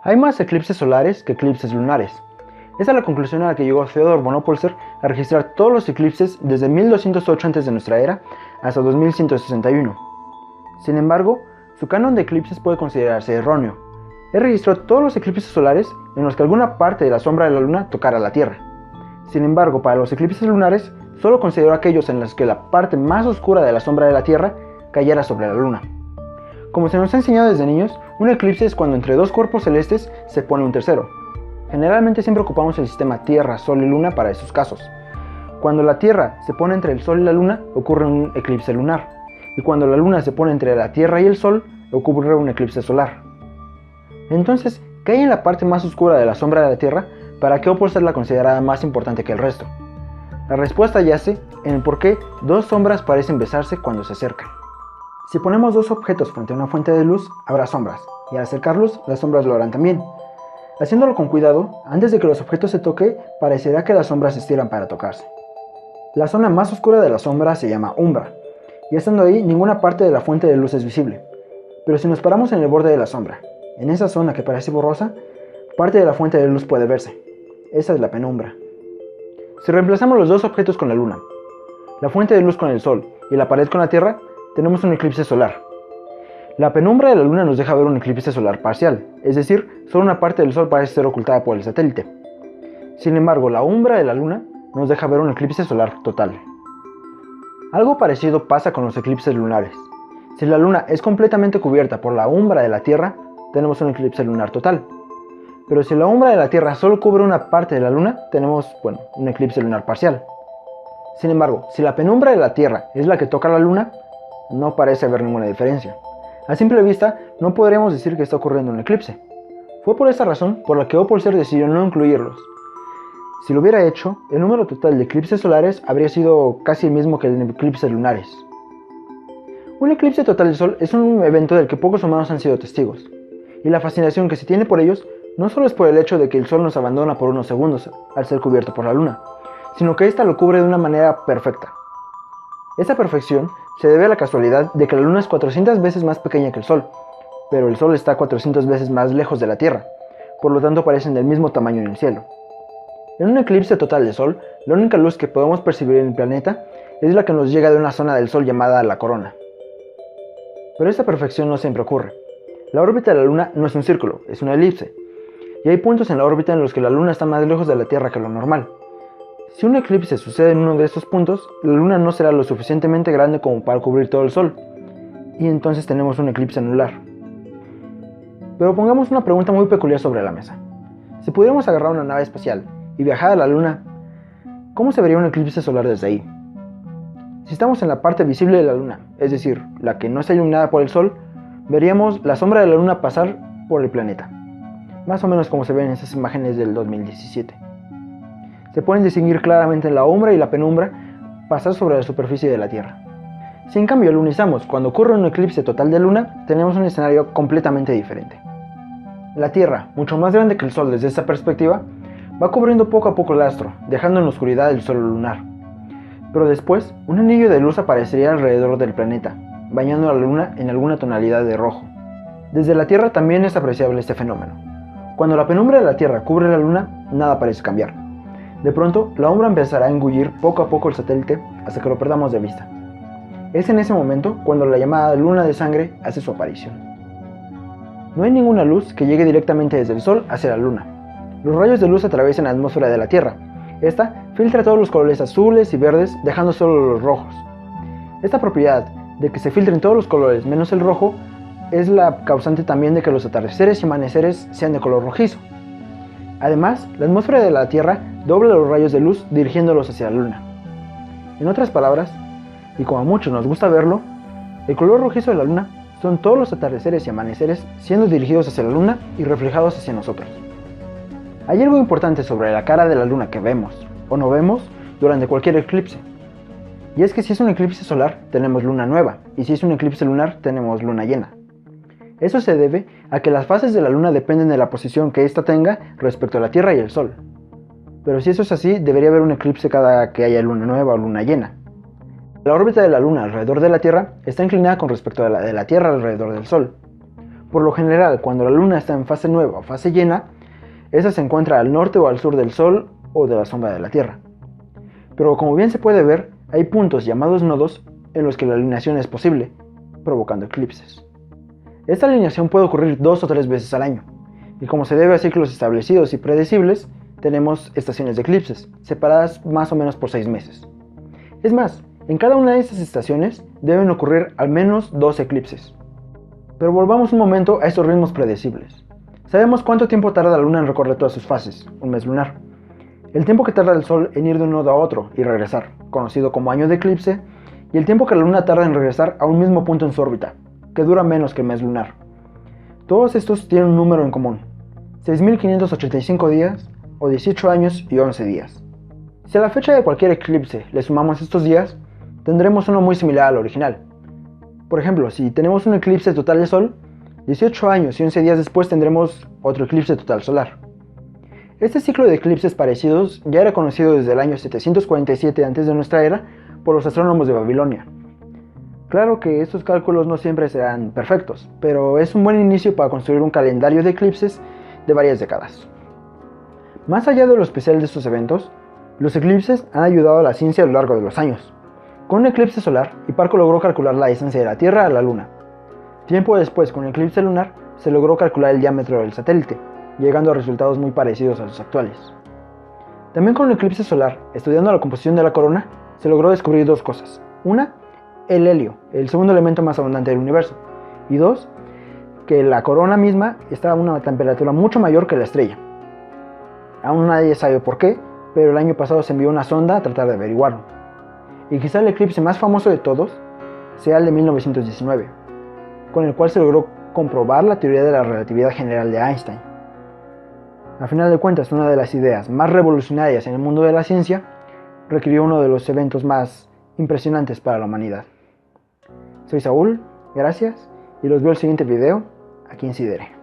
Hay más eclipses solares que eclipses lunares. Esa es la conclusión a la que llegó Theodor von Oppolzer a registrar todos los eclipses desde 1208 a.C. de nuestra era hasta 2161. Sin embargo, su canon de eclipses puede considerarse erróneo. Él registró todos los eclipses solares en los que alguna parte de la sombra de la luna tocara la Tierra. Sin embargo, para los eclipses lunares, solo consideró aquellos en los que la parte más oscura de la sombra de la Tierra cayera sobre la luna. Como se nos ha enseñado desde niños, un eclipse es cuando entre dos cuerpos celestes se pone un tercero. Generalmente siempre ocupamos el sistema Tierra, Sol y Luna para esos casos. Cuando la Tierra se pone entre el Sol y la Luna, ocurre un eclipse lunar. Y cuando la Luna se pone entre la Tierra y el Sol, ocurre un eclipse solar. Entonces, ¿qué hay en la parte más oscura de la sombra de la Tierra para que Oppolzer la considerara más importante que el resto? La respuesta yace en el por qué dos sombras parecen besarse cuando se acercan. Si ponemos dos objetos frente a una fuente de luz, habrá sombras, y al acercarlos, las sombras lo harán también. Haciéndolo con cuidado, antes de que los objetos se toquen, parecerá que las sombras se estiran para tocarse. La zona más oscura de la sombra se llama umbra, y estando ahí, ninguna parte de la fuente de luz es visible. Pero si nos paramos en el borde de la sombra, en esa zona que parece borrosa, parte de la fuente de luz puede verse. Esa es la penumbra. Si reemplazamos los dos objetos con la luna, la fuente de luz con el sol y la pared con la tierra, tenemos un eclipse solar. La penumbra de la luna nos deja ver un eclipse solar parcial, es decir, solo una parte del sol parece ser ocultada por el satélite. Sin embargo, la umbra de la luna nos deja ver un eclipse solar total. Algo parecido pasa con los eclipses lunares. Si la luna es completamente cubierta por la umbra de la Tierra, tenemos un eclipse lunar total. Pero si la umbra de la Tierra solo cubre una parte de la luna, tenemos, un eclipse lunar parcial. Sin embargo, si la penumbra de la Tierra es la que toca la luna, no parece haber ninguna diferencia. A simple vista, no podremos decir que está ocurriendo un eclipse. Fue por esta razón por la que Oppolzer decidió no incluirlos. Si lo hubiera hecho, el número total de eclipses solares habría sido casi el mismo que el de eclipses lunares. Un eclipse total del Sol es un evento del que pocos humanos han sido testigos, y la fascinación que se tiene por ellos no solo es por el hecho de que el Sol nos abandona por unos segundos al ser cubierto por la Luna, sino que ésta lo cubre de una manera perfecta. Esta perfección se debe a la casualidad de que la Luna es 400 veces más pequeña que el Sol, pero el Sol está 400 veces más lejos de la Tierra, por lo tanto parecen del mismo tamaño en el cielo. En un eclipse total de Sol, la única luz que podemos percibir en el planeta es la que nos llega de una zona del Sol llamada la corona. Pero esta perfección no siempre ocurre. La órbita de la Luna no es un círculo, es una elipse, y hay puntos en la órbita en los que la Luna está más lejos de la Tierra que lo normal. Si un eclipse sucede en uno de estos puntos, la Luna no será lo suficientemente grande como para cubrir todo el Sol, y entonces tenemos un eclipse anular. Pero pongamos una pregunta muy peculiar sobre la mesa. Si pudiéramos agarrar una nave espacial y viajar a la Luna, ¿cómo se vería un eclipse solar desde ahí? Si estamos en la parte visible de la Luna, es decir, la que no está iluminada por el Sol, veríamos la sombra de la Luna pasar por el planeta, más o menos como se ven en esas imágenes del 2017. Se pueden distinguir claramente la umbra y la penumbra pasar sobre la superficie de la Tierra. Si en cambio lunizamos cuando ocurre un eclipse total de Luna, tenemos un escenario completamente diferente. La Tierra, mucho más grande que el Sol desde esta perspectiva, va cubriendo poco a poco el astro, dejando en la oscuridad el suelo lunar. Pero después, un anillo de luz aparecería alrededor del planeta, bañando a la Luna en alguna tonalidad de rojo. Desde la Tierra también es apreciable este fenómeno. Cuando la penumbra de la Tierra cubre la Luna, nada parece cambiar. De pronto, la umbra empezará a engullir poco a poco el satélite hasta que lo perdamos de vista. Es en ese momento cuando la llamada luna de sangre hace su aparición. No hay ninguna luz que llegue directamente desde el Sol hacia la Luna. Los rayos de luz atraviesan la atmósfera de la Tierra. Esta filtra todos los colores azules y verdes, dejando solo los rojos. Esta propiedad de que se filtren todos los colores menos el rojo es la causante también de que los atardeceres y amaneceres sean de color rojizo. Además, la atmósfera de la Tierra dobla los rayos de luz dirigiéndolos hacia la Luna. En otras palabras, y como a muchos nos gusta verlo, el color rojizo de la Luna son todos los atardeceres y amaneceres siendo dirigidos hacia la Luna y reflejados hacia nosotros. Hay algo importante sobre la cara de la Luna que vemos o no vemos durante cualquier eclipse. Y es que si es un eclipse solar, tenemos luna nueva, y si es un eclipse lunar, tenemos luna llena. Eso se debe a que las fases de la Luna dependen de la posición que ésta tenga respecto a la Tierra y el Sol. Pero si eso es así, debería haber un eclipse cada que haya luna nueva o luna llena. La órbita de la Luna alrededor de la Tierra está inclinada con respecto a la de la Tierra alrededor del Sol. Por lo general, cuando la luna está en fase nueva o fase llena, esta se encuentra al norte o al sur del Sol o de la sombra de la Tierra. Pero como bien se puede ver, hay puntos llamados nodos en los que la alineación es posible, provocando eclipses. Esta alineación puede ocurrir 2 o 3 veces al año, y como se debe a ciclos establecidos y predecibles, tenemos estaciones de eclipses, separadas más o menos por 6 meses. Es más, en cada una de estas estaciones deben ocurrir al menos 2 eclipses. Pero volvamos un momento a estos ritmos predecibles. Sabemos cuánto tiempo tarda la luna en recorrer todas sus fases, un mes lunar. El tiempo que tarda el Sol en ir de un nodo a otro y regresar, conocido como año de eclipse, y el tiempo que la luna tarda en regresar a un mismo punto en su órbita, que dura menos que el mes lunar. Todos estos tienen un número en común, 6.585 días o 18 años y 11 días. Si a la fecha de cualquier eclipse le sumamos estos días, tendremos uno muy similar al original. Por ejemplo, si tenemos un eclipse total de Sol, 18 años y 11 días después tendremos otro eclipse total solar. Este ciclo de eclipses parecidos ya era conocido desde el año 747 a.C. de nuestra era por los astrónomos de Babilonia. Claro que estos cálculos no siempre serán perfectos, pero es un buen inicio para construir un calendario de eclipses de varias décadas. Más allá de lo especial de estos eventos, los eclipses han ayudado a la ciencia a lo largo de los años. Con un eclipse solar, Hiparco logró calcular la distancia de la Tierra a la Luna. Tiempo después, con un eclipse lunar, se logró calcular el diámetro del satélite, llegando a resultados muy parecidos a los actuales. También con un eclipse solar, estudiando la composición de la corona, se logró descubrir 2 cosas. Una, el helio, el segundo elemento más abundante del universo. Y 2, que la corona misma está a una temperatura mucho mayor que la estrella. Aún nadie sabe por qué, pero el año pasado se envió una sonda a tratar de averiguarlo. Y quizá el eclipse más famoso de todos sea el de 1919, con el cual se logró comprobar la teoría de la relatividad general de Einstein. A final de cuentas, una de las ideas más revolucionarias en el mundo de la ciencia requirió uno de los eventos más impresionantes para la humanidad. Soy Saúl, gracias, y los veo en el siguiente video aquí en Sidere.